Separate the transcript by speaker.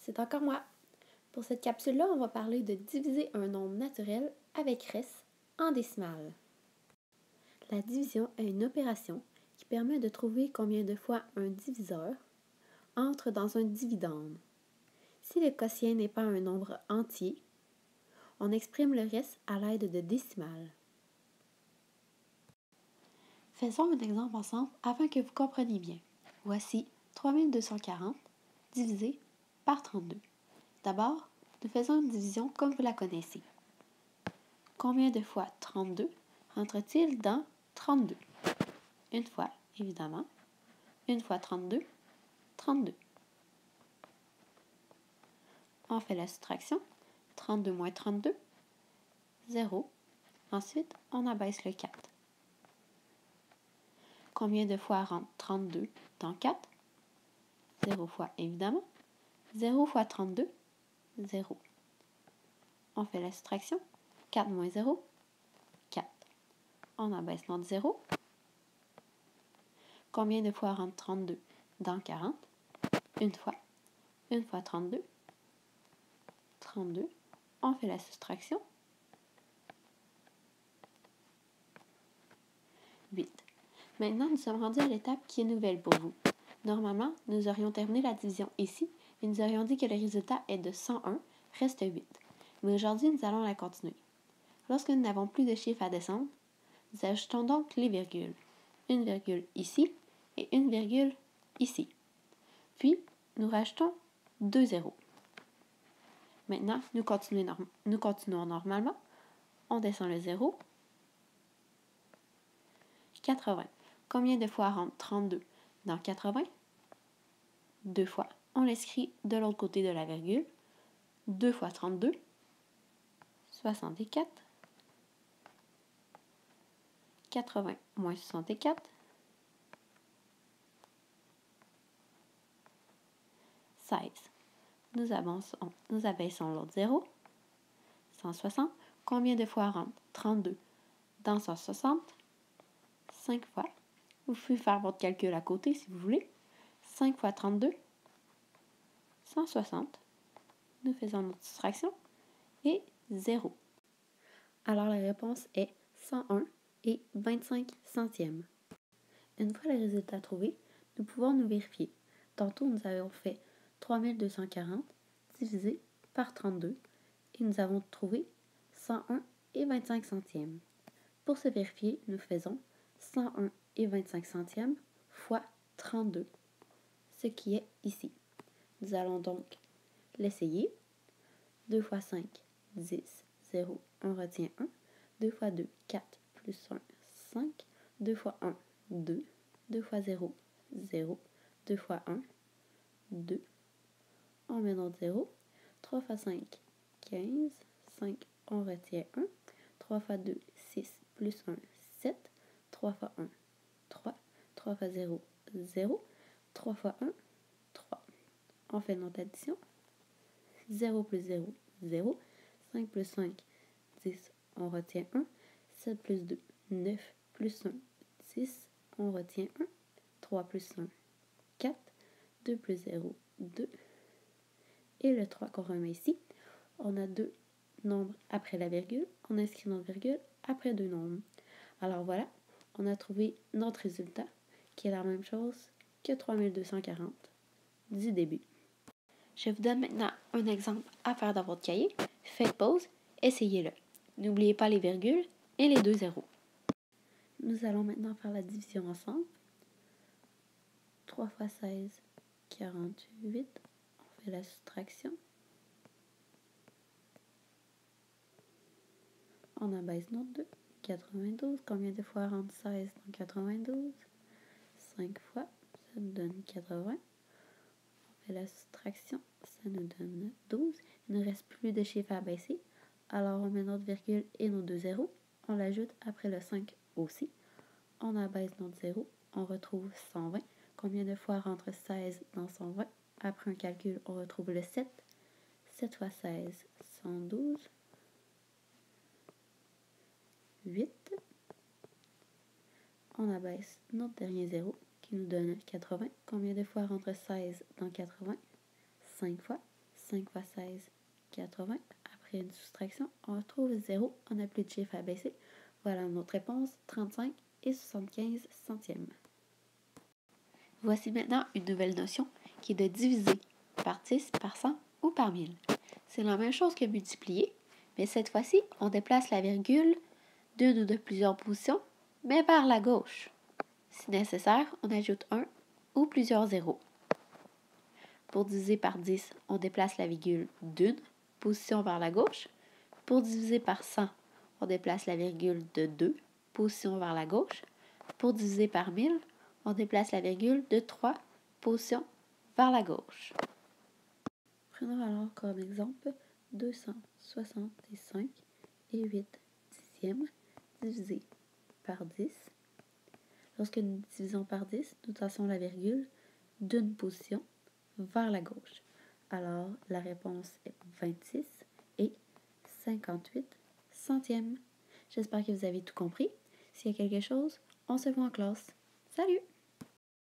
Speaker 1: c'est encore moi. Pour cette capsule-là, on va parler de diviser un nombre naturel avec reste en décimales. La division est une opération qui permet de trouver combien de fois un diviseur entre dans un dividende. Si le quotient n'est pas un nombre entier, on exprime le reste à l'aide de décimales. Faisons un exemple ensemble afin que vous compreniez bien. Voici 3240 divisé par 32. D'abord, nous faisons une division comme vous la connaissez. Combien de fois 32 rentre-t-il dans 32? Une fois, évidemment. Une fois 32, 32. On fait la soustraction. 32 moins 32, 0. Ensuite, on abaisse le 4. Combien de fois rentre 32 dans 4? 0 fois, évidemment. 0 fois 32, 0. On fait la soustraction. 4 moins 0, 4. On abaisse notre 0. Combien de fois rentre 32 dans 40? Une fois. Une fois 32, 32. On fait la soustraction. 8. Maintenant, nous sommes rendus à l'étape qui est nouvelle pour vous. Normalement, nous aurions terminé la division ici et nous aurions dit que le résultat est de 101, reste 8. Mais aujourd'hui, nous allons la continuer. Lorsque nous n'avons plus de chiffres à descendre, nous ajoutons donc les virgules. Une virgule ici et une virgule ici. Puis, nous rajoutons 2 zéros. Maintenant, nous continuons normalement. On descend le 0. 80. Combien de fois rentre 32 dans 80? 2 fois. On l'inscrit de l'autre côté de la virgule. 2 fois 32, 64. 80 moins 64, 16. Nous abaissons l'autre 0. 160. Combien de fois rentre 32 dans 160? 5 fois. Vous pouvez faire votre calcul à côté si vous voulez. 5 fois 32, 160. Nous faisons notre soustraction et 0. Alors la réponse est 101 et 25 centièmes. Une fois le résultat trouvé, nous pouvons nous vérifier. Tantôt, nous avons fait 3240 divisé par 32 et nous avons trouvé 101 et 25 centièmes. Pour se vérifier, nous faisons 101 et 25 centièmes fois 32, ce qui est ici. Nous allons donc l'essayer. 2 fois 5, 10, 0, on retient 1. 2 fois 2, 4, plus 1, 5. 2 fois 1, 2. 2 fois 0, 0. 2 fois 1, 2. On met notre 0. 3 fois 5, 15. 5, on retient 1. 3 fois 2, 6, plus 1, 7. 3 fois 1, 3. 3 fois 0, 0. 3 fois 1, 3. On fait notre addition. 0 plus 0, 0. 5 plus 5, 10. On retient 1. 7 plus 2, 9. Plus 1, 10. On retient 1. 3 plus 1, 4. 2 plus 0, 2. Et le 3 qu'on remet ici. On a deux nombres après la virgule. On inscrit notre virgule après deux nombres. Alors voilà, on a trouvé notre résultat qui est la même chose que 3240 du début. Je vous donne maintenant un exemple à faire dans votre cahier. Faites pause, essayez-le. N'oubliez pas les virgules et les deux zéros. Nous allons maintenant faire la division ensemble. 3 fois 16, 48. On fait la soustraction. On abaisse notre 2. 92. Combien de fois rentre 16 dans 92? 5 fois. Ça nous donne 80. On fait la soustraction. Ça nous donne 12. Il ne reste plus de chiffres à abaisser. Alors on met notre virgule et nos deux zéros. On l'ajoute après le 5 aussi. On abaisse notre 0. On retrouve 120. Combien de fois rentre 16 dans 120? Après un calcul, on retrouve le 7. 7 fois 16, 112. 8. On abaisse notre dernier 0 qui nous donne 80. Combien de fois rentre 16 dans 80? 5 fois. 5 fois 16, 80. Après une soustraction, on retrouve 0. On n'a plus de chiffre à baisser. Voilà notre réponse, 35 et 75 centièmes. Voici maintenant une nouvelle notion qui est de diviser par 10, par 100 ou par 1000. C'est la même chose que multiplier, mais cette fois-ci, on déplace la virgule d'une ou de plusieurs positions, mais vers la gauche. Si nécessaire, on ajoute un ou plusieurs zéros. Pour diviser par 10, on déplace la virgule d'une position vers la gauche. Pour diviser par 100, on déplace la virgule de 2 positions vers la gauche. Pour diviser par 1000, on déplace la virgule de 3 positions vers la gauche. Prenons alors comme exemple 265 et 8 dixièmes divisé par 10. Lorsque nous divisons par 10, nous tassons la virgule d'une position vers la gauche. Alors, la réponse est 26 et 58 centièmes. J'espère que vous avez tout compris. S'il y a quelque chose, on se voit en classe. Salut!